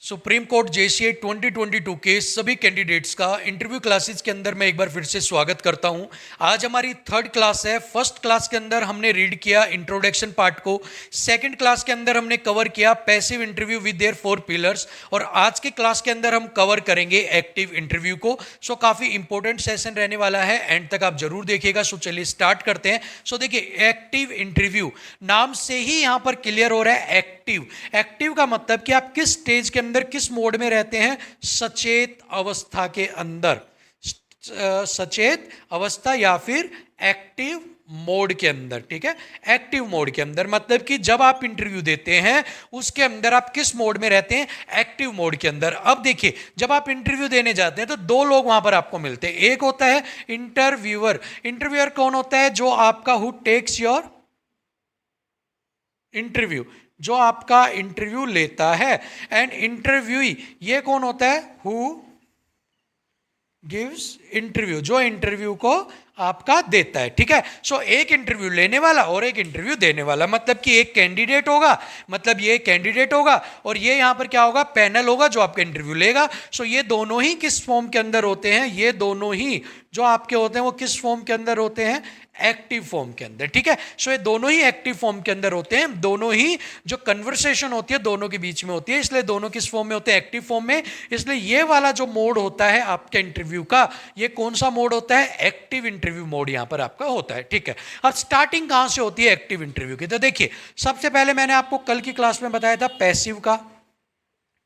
Supreme court JCA 2022 के सभी candidates का इंटरव्यू क्लासेस के अंदर मैं एक बार फिर से स्वागत करता हूं। आज हमारी थर्ड क्लास है। फर्स्ट क्लास के अंदर हमने रीड किया इंट्रोडक्शन पार्ट को। सेकंड क्लास के अंदर हमने कवर किया passive interview with their 4 pillars, और आज के क्लास के अंदर हम कवर करेंगे एक्टिव इंटरव्यू को। सो काफ़ी इंपॉर्टेंट सेशन रहने वाला है, एंड तक आप जरूर देखिएगा। सो चलिए स्टार्ट करते हैं। सो देखिए, एक्टिव इंटरव्यू नाम से ही यहाँ पर क्लियर हो रहा है। एक्टिव एक्टिव का मतलब कि आप किस स्टेज के अंदर, किस मोड में रहते हैं? सचेत अवस्था के अंदर, सचेत अवस्था या फिर एक्टिव मोड के अंदर। ठीक है, एक्टिव मोड के अंदर मतलब कि जब आप इंटरव्यू देते हैं उसके अंदर आप किस मोड में रहते हैं? एक्टिव मोड के अंदर। अब देखिए, जब आप इंटरव्यू देने जाते हैं तो दो लोग वहां पर आपको मिलते हैं। एक होता है इंटरव्यूअर। इंटरव्यूअर कौन होता है? जो आपका हु टेक्स योर इंटरव्यू, जो आपका इंटरव्यू लेता है। एंड इंटरव्यूई, ये कौन होता है? हु गिव्स इंटरव्यू, जो इंटरव्यू को आपका देता है। ठीक है, सो एक इंटरव्यू लेने वाला और एक इंटरव्यू देने वाला, मतलब कि एक कैंडिडेट होगा, मतलब ये कैंडिडेट होगा और ये यहां पर क्या होगा? पैनल होगा जो आपका इंटरव्यू लेगा। सो ये दोनों ही किस फॉर्म के अंदर होते हैं? ये दोनों ही जो आपके होते हैं वो किस फॉर्म के अंदर होते हैं? एक्टिव फॉर्म के अंदर। ठीक है, सो ये दोनों ही एक्टिव फॉर्म के अंदर होते हैं। दोनों ही जो कन्वर्सेशन होती है दोनों के बीच में होती है, इसलिए दोनों किस फॉर्म में होते हैं? एक्टिव फॉर्म में। इसलिए ये वाला जो मोड होता है आपके इंटरव्यू का, ये कौन सा मोड होता है? एक्टिव इंटरव्यू मोड यहां पर आपका होता है। ठीक है, अब स्टार्टिंग कहां से होती है एक्टिव इंटरव्यू की? तो देखिए, सबसे पहले मैंने आपको कल की क्लास में बताया था पैसिव का।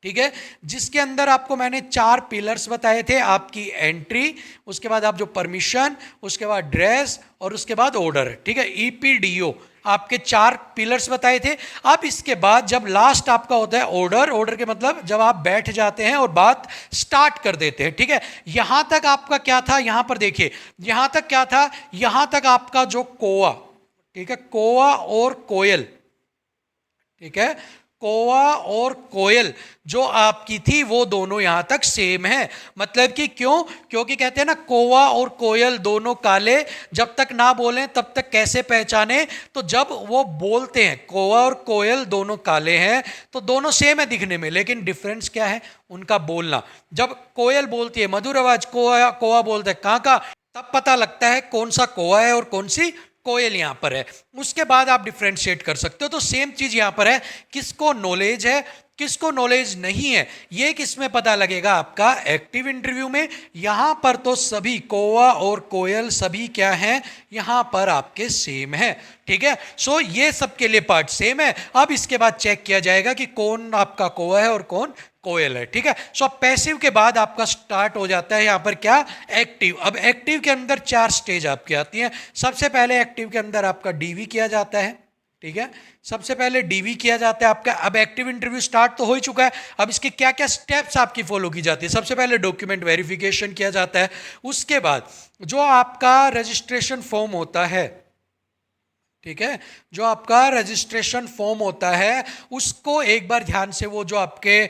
ठीक है, जिसके अंदर आपको मैंने 4 पिलर्स बताए थे। आपकी एंट्री, उसके बाद आप जो परमिशन, उसके बाद ड्रेस और उसके बाद ऑर्डर। ठीक है, ईपीडीओ, आपके 4 पिलर्स बताए थे। अब इसके बाद जब लास्ट आपका होता है ऑर्डर, ऑर्डर के मतलब जब आप बैठ जाते हैं और बात स्टार्ट कर देते हैं। ठीक है, यहां तक आपका क्या था? यहां पर देखिए, यहां तक क्या था? यहां तक आपका जो कोआ, ठीक है, कोआ और कोयल, ठीक है, कोवा और कोयल जो आपकी थी वो दोनों यहां तक सेम है। मतलब कि क्यों? क्योंकि कहते हैं ना, कोवा और कोयल दोनों काले, जब तक ना बोलें तब तक कैसे पहचाने? तो जब वो बोलते हैं, कोवा और कोयल दोनों काले हैं तो दोनों सेम है दिखने में, लेकिन डिफरेंस क्या है? उनका बोलना। जब कोयल बोलती है मधुर आवाज, कोवा कोवा बोलता है काका, तब पता लगता है कौन सा कोवा है और कौन सी कोयल यहां पर है। उसके बाद आप डिफ्रेंशिएट कर सकते हो। तो सेम चीज यहां पर है, किसको नॉलेज है, किसको नॉलेज नहीं है, ये किस में पता लगेगा? आपका एक्टिव इंटरव्यू में। यहां पर तो सभी कोवा और कोयल सभी क्या हैं? यहां पर आपके सेम है। ठीक है, सो ये सबके लिए पार्ट सेम है। अब इसके बाद चेक किया जाएगा कि कौन आपका कोवा है और कौन कोयल है। ठीक है, सो पैसिव के बाद आपका स्टार्ट हो जाता है यहां पर क्या? एक्टिव। अब एक्टिव के अंदर 4 स्टेज आपकी आती हैं। सबसे पहले एक्टिव के अंदर आपका डीवी किया जाता है। ठीक है, सबसे पहले डीवी किया जाता है आपका। अब एक्टिव इंटरव्यू स्टार्ट तो हो ही चुका है, अब इसके क्या क्या स्टेप्स आपकी फॉलो की जाती है? सबसे पहले डॉक्यूमेंट वेरिफिकेशन किया जाता है। उसके बाद जो आपका रजिस्ट्रेशन फॉर्म होता है, ठीक है, जो आपका रजिस्ट्रेशन फॉर्म होता है उसको एक बार ध्यान से वो जो आपके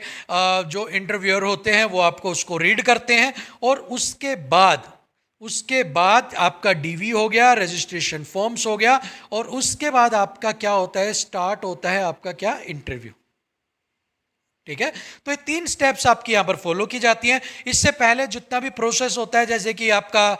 जो इंटरव्यूअर होते हैं वो आपको उसको रीड करते हैं, और उसके बाद आपका डीवी हो गया, रजिस्ट्रेशन फॉर्म्स हो गया, और उसके बाद आपका क्या होता है? स्टार्ट होता है आपका क्या? इंटरव्यू। ठीक है, तो ये 3 स्टेप्स आपकी यहां पर फॉलो की जाती हैं। इससे पहले जितना भी प्रोसेस होता है, जैसे कि आपका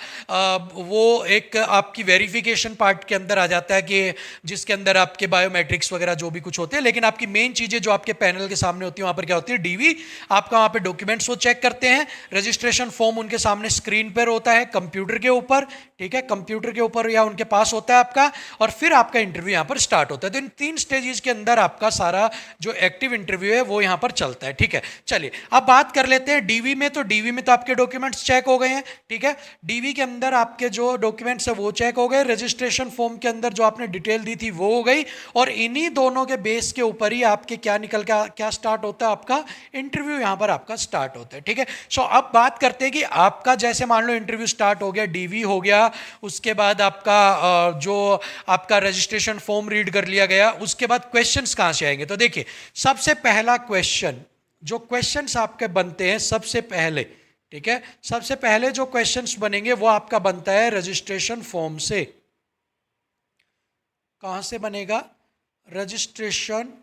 वो एक आपकी वेरिफिकेशन पार्ट के अंदर आ जाता है कि जिसके अंदर आपके बायोमेट्रिक्स वगैरह जो भी कुछ होते हैं, लेकिन आपकी मेन चीजें जो आपके पैनल के सामने होती है वहां पर क्या होती है? डीवी। आपका वहां पे डॉक्यूमेंट्स वो चेक करते हैं, रजिस्ट्रेशन फॉर्म उनके सामने स्क्रीन पर होता है कंप्यूटर के ऊपर। ठीक है, कंप्यूटर के ऊपर या उनके पास होता है आपका, और फिर आपका इंटरव्यू यहां पर स्टार्ट होता है। तो इन 3 स्टेजेस के अंदर आपका सारा जो एक्टिव इंटरव्यू है वो यहां पर चलता है। ठीक है, चलिए अब बात कर लेते हैं डीवी में। तो डीवी में तो आपके डॉक्यूमेंट्स चेक हो गए हैं। ठीक है, डीवी के अंदर आपके जो डॉक्यूमेंट्स है वो चेक हो गए, रजिस्ट्रेशन फॉर्म के अंदर जो आपने डिटेल दी थी वो हो गई, और इन्हीं दोनों के बेस के ऊपर ही आपके क्या निकल का क्या स्टार्ट होता है? आपका इंटरव्यू यहां पर आपका स्टार्ट होता है। ठीक है, सो अब बात करते हैं कि आपका जैसे मान लो इंटरव्यू स्टार्ट हो गया, डीवी हो गया, उसके बाद आपका जो आपका रजिस्ट्रेशन फॉर्म रीड कर लिया गया, उसके बाद क्वेश्चंस कहां से आएंगे? तो देखिए, सबसे पहला क्वेश्चन, जो क्वेश्चंस आपके बनते हैं सबसे पहले, ठीक है, सबसे पहले जो क्वेश्चंस बनेंगे वो आपका बनता है रजिस्ट्रेशन फॉर्म से। कहां से बनेगा? रजिस्ट्रेशन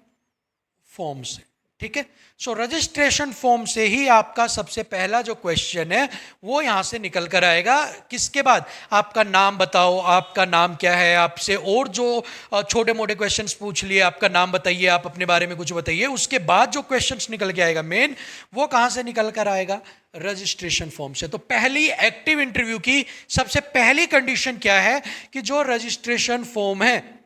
फॉर्म से। ठीक है। सो रजिस्ट्रेशन फॉर्म से ही आपका सबसे पहला जो क्वेश्चन है वो यहाँ से निकल कर आएगा। किसके बाद? आपका नाम बताओ, आपका नाम क्या है, आपसे और जो छोटे मोटे क्वेश्चंस पूछ लिए, आपका नाम बताइए, आप अपने बारे में कुछ बताइए। उसके बाद जो क्वेश्चंस निकल के आएगा मेन, वो कहाँ से निकल कर आएगा? रजिस्ट्रेशन फॉर्म से। तो पहली एक्टिव इंटरव्यू की सबसे पहली कंडीशन क्या है कि जो रजिस्ट्रेशन फॉर्म है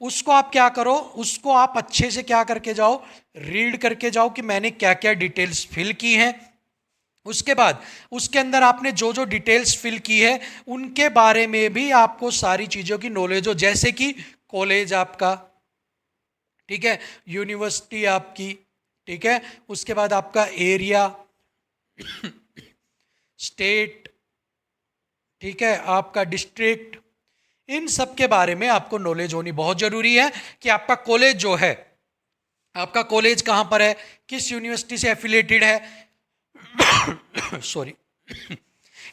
उसको आप क्या करो, उसको आप अच्छे से क्या करके जाओ, रीड करके जाओ कि मैंने क्या क्या डिटेल्स फिल की हैं। उसके बाद उसके अंदर आपने जो जो डिटेल्स फिल की है उनके बारे में भी आपको सारी चीज़ों की नॉलेज हो, जैसे कि कॉलेज आपका, ठीक है, यूनिवर्सिटी आपकी, ठीक है, उसके बाद आपका एरिया, स्टेट, ठीक है, आपका डिस्ट्रिक्ट, इन सब के बारे में आपको नॉलेज होनी बहुत ज़रूरी है कि आपका कॉलेज जो है, आपका कॉलेज कहाँ पर है, किस यूनिवर्सिटी से एफिलिएटेड है सॉरी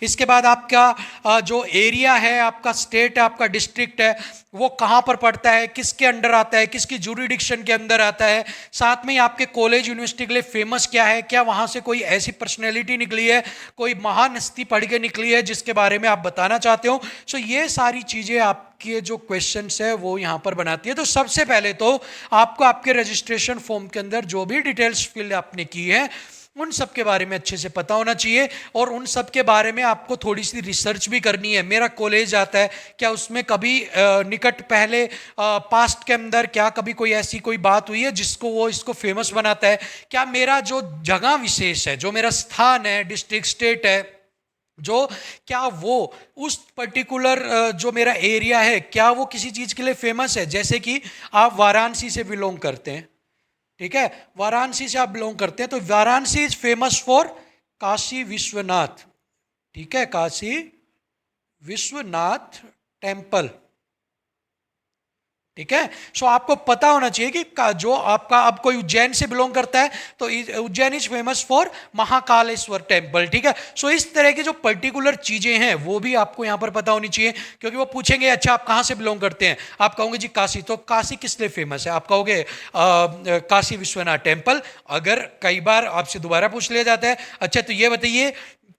इसके बाद आपका जो एरिया है, आपका स्टेट है, आपका डिस्ट्रिक्ट है, वो कहाँ पर पड़ता है, किसके अंडर आता है, किसकी जुरिडिक्शन के अंदर आता है। साथ में ही आपके कॉलेज यूनिवर्सिटी के लिए फेमस क्या है, क्या वहाँ से कोई ऐसी पर्सनैलिटी निकली है, कोई महान हस्ती पढ़ के निकली है जिसके बारे में आप बताना चाहते हो। सो ये सारी चीज़ें आपके जो क्वेश्चंस है वो यहाँ पर बनाती है। तो सबसे पहले तो आपको आपके रजिस्ट्रेशन फॉर्म के अंदर जो भी डिटेल्स फिल आपने की है उन सब के बारे में अच्छे से पता होना चाहिए, और उन सब के बारे में आपको थोड़ी सी रिसर्च भी करनी है। मेरा कॉलेज आता है, क्या उसमें कभी निकट पहले पास्ट के अंदर क्या कभी कोई ऐसी कोई बात हुई है जिसको वो इसको फेमस बनाता है? क्या मेरा जो जगह विशेष है, जो मेरा स्थान है, डिस्ट्रिक्ट, स्टेट है, जो क्या वो उस पर्टिकुलर जो मेरा एरिया है क्या वो किसी चीज़ के लिए फेमस है? जैसे कि आप वाराणसी से बिलोंग करते हैं, ठीक है, वाराणसी से आप बिलोंग करते हैं, तो Varanasi is famous for Kashi Vishwanath, ठीक है, काशी विश्वनाथ टेम्पल, ठीक है। सो आपको पता होना चाहिए कि जो आपका अब कोई उज्जैन से बिलोंग करता है तो Ujjain is famous for Mahakaleshwar temple, ठीक है। सो इस तरह की जो पर्टिकुलर चीजें हैं वो भी आपको यहां पर पता होनी चाहिए, क्योंकि वो पूछेंगे अच्छा आप कहां से बिलोंग करते हैं, आप कहोगे जी काशी, तो काशी किस लिए फेमस है? आप कहोगे काशी विश्वनाथ टेम्पल। अगर कई बार आपसे दोबारा पूछ लिया जाता है अच्छा तो ये बताइए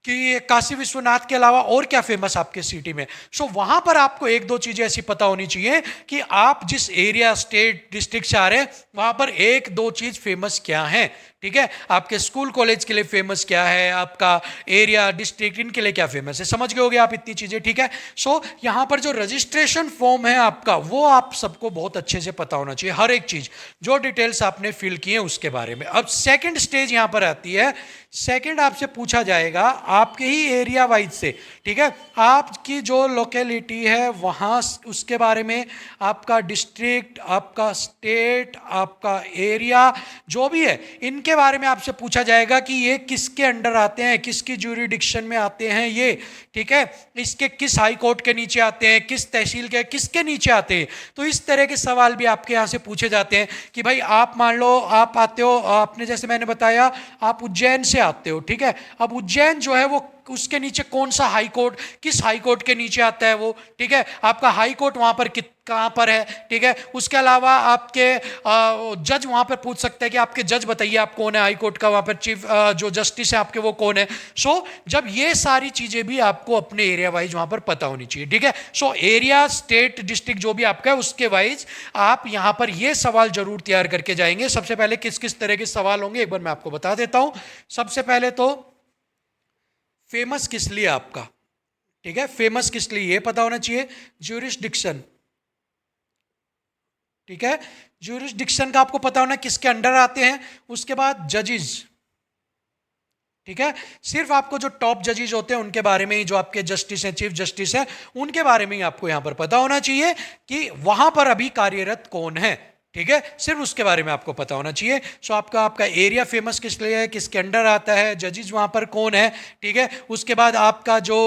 कि काशी विश्वनाथ के अलावा और क्या फेमस आपके सिटी में, सो वहां पर आपको एक दो चीजें ऐसी पता होनी चाहिए कि आप जिस एरिया, स्टेट, डिस्ट्रिक्ट से आ रहे हैं वहां पर एक दो चीज फेमस क्या है, ठीक है। आपके स्कूल कॉलेज के लिए फेमस क्या है, आपका एरिया, डिस्ट्रिक्ट, इनके लिए क्या फेमस है, समझ गए होगे आप इतनी चीजें, ठीक है। सो यहां पर जो रजिस्ट्रेशन फॉर्म है आपका वो आप सबको बहुत अच्छे से पता होना चाहिए, हर एक चीज जो डिटेल्स आपने फिल की है उसके बारे में। अब सेकंड स्टेज यहां पर आती है। सेकंड आपसे पूछा जाएगा आपके ही एरिया वाइज से, ठीक है, आपकी जो लोकेलिटी है वहाँ उसके बारे में, आपका डिस्ट्रिक्ट, आपका स्टेट, आपका एरिया जो भी है इनके बारे में आपसे पूछा जाएगा कि ये किसके अंडर आते हैं, किसकी ज्यूरिडिक्शन में आते हैं ये, ठीक है, इसके किस हाई कोर्ट के नीचे आते हैं, किस तहसील के किसके नीचे आते हैं। तो इस तरह के सवाल भी आपके यहाँ से पूछे जाते हैं कि भाई आप मान लो आप आते हो, आपने जैसे मैंने बताया आप उज्जैन से आते हो, ठीक है, अब उज्जैन जो है वो उसके नीचे कौन सा हाई कोर्ट, किस हाई कोर्ट के नीचे आता है वो, ठीक है, आपका हाई कोर्ट वहां पर कहाँ पर है, ठीक है। उसके अलावा आपके जज वहां पर पूछ सकते हैं कि आपके जज बताइए आप कौन है, हाई कोर्ट का वहां पर चीफ जो जस्टिस है आपके वो कौन है। सो जब ये सारी चीजें भी आपको अपने एरिया वाइज वहां पर पता होनी चाहिए, ठीक है। सो एरिया, स्टेट, डिस्ट्रिक्ट जो भी आपका है उसके वाइज आप यहां पर ये सवाल जरूर तैयार करके जाएंगे। सबसे पहले किस किस तरह के सवाल होंगे एक बार मैं आपको बता देता हूं। सबसे पहले तो फेमस किस लिए आपका, ठीक है, फेमस किस लिए ये पता होना चाहिए। ज्यूरिसडिक्शन, ठीक है, ज्यूरिसडिक्शन का आपको पता होना किसके अंडर आते हैं। उसके बाद जजेस, ठीक है, सिर्फ आपको जो टॉप जजेस होते हैं उनके बारे में ही, जो आपके जस्टिस हैं, चीफ जस्टिस हैं, उनके बारे में ही आपको यहां पर पता होना चाहिए कि वहां पर अभी कार्यरत कौन है, ठीक है, सिर्फ उसके बारे में आपको पता होना चाहिए। सो आपका एरिया फेमस किस लिए है, किसके अंडर आता है, जजेस वहाँ पर कौन है, ठीक है। उसके बाद आपका जो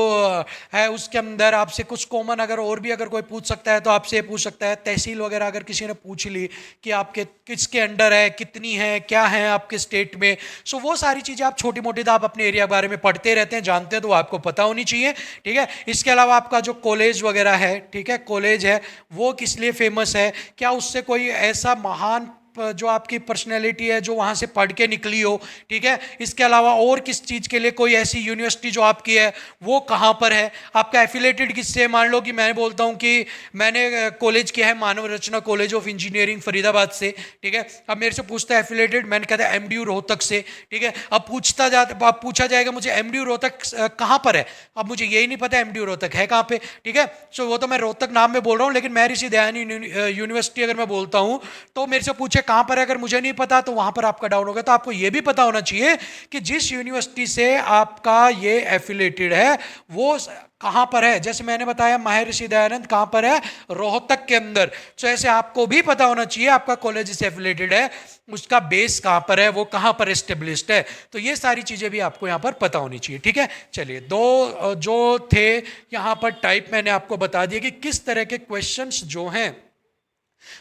है उसके अंदर आपसे कुछ कॉमन अगर और भी अगर कोई पूछ सकता है तो आपसे पूछ सकता है। तहसील वगैरह अगर किसी ने पूछ ली कि आपके किसके अंडर है, कितनी है, क्या है आपके स्टेट में, सो वो सारी चीज़ें आप छोटी मोटी तो आप अपने एरिया के बारे में पढ़ते रहते हैं, जानते हैं, तो आपको पता होनी चाहिए, ठीक है। इसके अलावा आपका जो कॉलेज वगैरह है, ठीक है, कॉलेज है वो किस लिए फेमस है, क्या उससे कोई ऐसा महान जो आपकी पर्सनैलिटी है जो वहाँ से पढ़ के निकली हो, ठीक है। इसके अलावा और किस चीज़ के लिए कोई ऐसी यूनिवर्सिटी जो आपकी है वो कहाँ पर है, आपका एफिलेटेड किससे। मान लो कि मैं बोलता हूँ कि मैंने कॉलेज किया है मानव रचना कॉलेज ऑफ इंजीनियरिंग फरीदाबाद से, ठीक है। अब मेरे से पूछता है एफिलेटेड, मैंने कहता है एमडीयू रोहतक से, ठीक है। अब पूछा जाएगा मुझे एमडीयू रोहतक कहाँ पर है, अब मुझे यही नहीं पता एमडीयू रोहतक है कहाँ पे, ठीक है। सो वो तो मैं रोहतक नाम में बोल रहा हूँ, लेकिन महर्षि दयानंद यूनिवर्सिटी अगर मैं बोलता हूँ तो मेरे से पूछे कहाँ पर है, अगर मुझे नहीं पता तो वहाँ पर आपका डाउन होगा। तो आपको ये भी पता होना चाहिए कि जिस यूनिवर्सिटी से आपका ये एफिलेटेड है वो कहाँ पर है। जैसे मैंने बताया महर्षि दयानंद कहाँ पर है, रोहतक के अंदर। तो ऐसे आपको भी पता होना चाहिए आपका कॉलेज से एफिलेटेड है उसका बेस कहाँ पर है, वो कहाँ पर एस्टेब्लिश्ड है। तो ये सारी चीज़ें भी आपको यहाँ पर पता होनी चाहिए, ठीक है। चलिए, दो जो थे यहाँ पर टाइप मैंने आपको बता दिया कि किस तरह के क्वेश्चंस जो हैं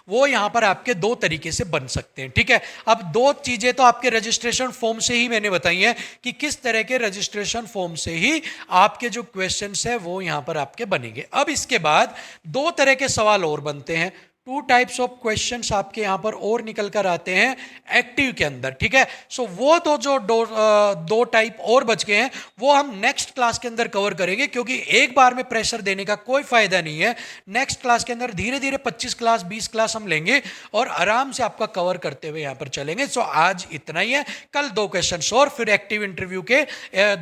वो यहां पर आपके दो तरीके से बन सकते हैं, ठीक है। अब दो चीजें तो आपके रजिस्ट्रेशन फॉर्म से ही मैंने बताई हैं कि किस तरह के रजिस्ट्रेशन फॉर्म से ही आपके जो क्वेश्चंस है वो यहां पर आपके बनेंगे। अब इसके बाद दो तरह के सवाल और बनते हैं, टू टाइप्स ऑफ क्वेश्चंस आपके यहां पर और निकल कर आते हैं एक्टिव के अंदर, ठीक है। सो वो तो जो दो टाइप और बच गए हैं वो हम नेक्स्ट क्लास के अंदर कवर करेंगे, क्योंकि एक बार में प्रेशर देने का कोई फायदा नहीं है। नेक्स्ट क्लास के अंदर धीरे धीरे 25 क्लास 20 क्लास हम लेंगे और आराम से आपका कवर करते हुए यहां पर चलेंगे। सो आज इतना ही है, कल दो क्वेश्चन और फिर एक्टिव इंटरव्यू के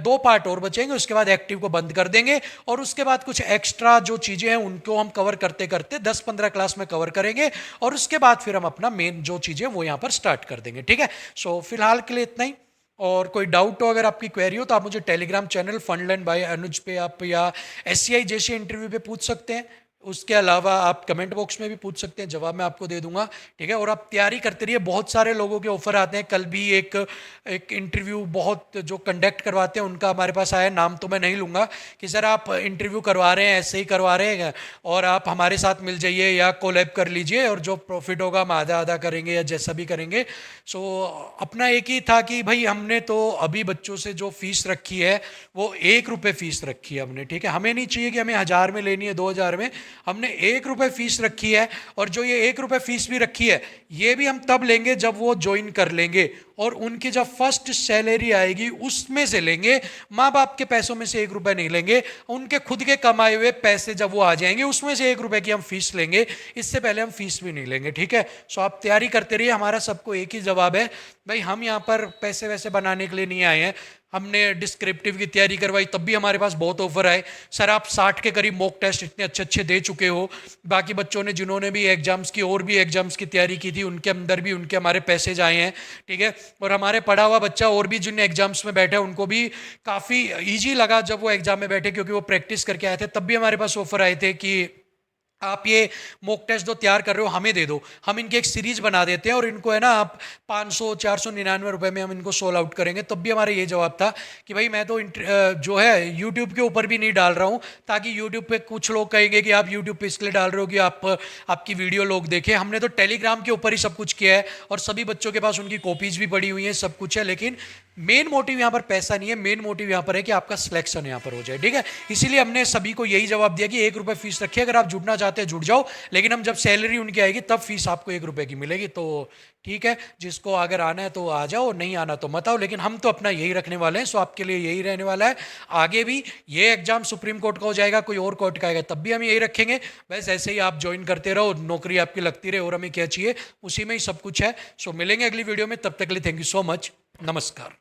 दो पार्ट और बचेंगे, उसके बाद एक्टिव को बंद कर देंगे और उसके बाद कुछ एक्स्ट्रा जो चीजें हैं उनको हम कवर करते करते 10-15 क्लास में कवर करेंगे और उसके बाद फिर हम अपना मेन जो चीजें वो यहां पर स्टार्ट कर देंगे, ठीक है। सो फिलहाल के लिए इतना ही। और कोई डाउट हो, अगर आपकी क्वेरी हो तो आप मुझे टेलीग्राम चैनल फंडलैंड बाय अनुज पे आप या एससीआई जैसे इंटरव्यू पे पूछ सकते हैं। उसके अलावा आप कमेंट बॉक्स में भी पूछ सकते हैं, जवाब मैं आपको दे दूंगा, ठीक है। और आप तैयारी करते रहिए, बहुत सारे लोगों के ऑफर आते हैं। कल भी एक इंटरव्यू बहुत जो कंडक्ट करवाते हैं उनका हमारे पास आया, नाम तो मैं नहीं लूँगा, कि सर आप इंटरव्यू करवा रहे हैं, ऐसे ही करवा रहे हैं और आप हमारे साथ मिल जाइए या कोलैब कर लीजिए और जो प्रॉफिट होगा हम आधा आधा करेंगे या जैसा भी करेंगे। सो अपना एक ही था कि भाई हमने तो अभी बच्चों से जो फीस रखी है वो ₹1 फीस रखी है हमने, ठीक है। हमें नहीं चाहिए कि हमें 1000 में लेनी है 2000 में, हमने ₹1 फीस रखी है। और जो ये ₹1 फीस भी रखी है ये भी हम तब लेंगे जब वो ज्वाइन कर लेंगे और उनकी जब फर्स्ट सैलरी आएगी उसमें से लेंगे, माँ बाप के पैसों में से ₹1 नहीं लेंगे, उनके खुद के कमाए हुए पैसे जब वो आ जाएंगे उसमें से ₹1 की हम फीस लेंगे, इससे पहले हम फीस भी नहीं लेंगे, ठीक है। सो आप तैयारी करते रहिए, हमारा सबको एक ही जवाब है भाई, हम यहाँ पर पैसे वैसे बनाने के लिए नहीं आए हैं। हमने डिस्क्रिप्टिव की तैयारी करवाई तब भी हमारे पास बहुत ऑफर आए, सर आप 60 के करीब मॉक टेस्ट इतने अच्छे अच्छे दे चुके हो, बाकी बच्चों ने जिन्होंने भी एग्जाम्स की और भी एग्जाम्स की तैयारी की थी उनके अंदर भी उनके हमारे पैसेज आए हैं, ठीक है। और हमारे पढ़ा हुआ बच्चा और भी जिन एग्जाम्स में बैठे उनको भी काफ़ी ईजी लगा जब वो एग्जाम में बैठे, क्योंकि वो प्रैक्टिस करके आए थे। तब भी हमारे पास ऑफर आए थे कि आप ये मॉक टेस्ट जो तैयार कर रहे हो हमें दे दो, हम इनकी एक सीरीज बना देते हैं और इनको है ना आप 500-499 में हम इनको सोल आउट करेंगे। तब भी हमारा ये जवाब था कि भाई मैं तो जो है यूट्यूब के ऊपर भी नहीं डाल रहा हूँ, ताकि यूट्यूब पे कुछ लोग कहेंगे कि आप यूट्यूब पे इसलिए डाल रहे हो कि आपकी वीडियो लोग देखें। हमने तो टेलीग्राम के ऊपर ही सब कुछ किया है और सभी बच्चों के पास उनकी कॉपीज भी पड़ी हुई हैं, सब कुछ है। लेकिन मेन मोटिव यहाँ पर पैसा नहीं है, मेन मोटिव यहाँ पर है कि आपका सिलेक्शन यहाँ पर हो जाए, ठीक है। इसीलिए हमने सभी को यही जवाब दिया कि ₹1 फीस रखिए, अगर आप जुड़ना चाहते हैं जुड़ जाओ, लेकिन हम जब सैलरी उनकी आएगी तब फीस आपको ₹1 की मिलेगी। तो ठीक है, जिसको अगर आना है तो आ जाओ, नहीं आना तो मत आओ, लेकिन हम तो अपना यही रखने वाले हैं। सो आपके लिए यही रहने वाला है। आगे भी ये एग्जाम सुप्रीम कोर्ट का हो जाएगा, कोई और कोर्ट का आएगा तब भी हम यही रखेंगे। बस ऐसे ही आप ज्वाइन करते रहो, नौकरी आपकी लगती रहे और हमें क्या चाहिए उसी में ही सब कुछ है। सो मिलेंगे अगली वीडियो में, तब तक के लिए थैंक यू सो मच, नमस्कार।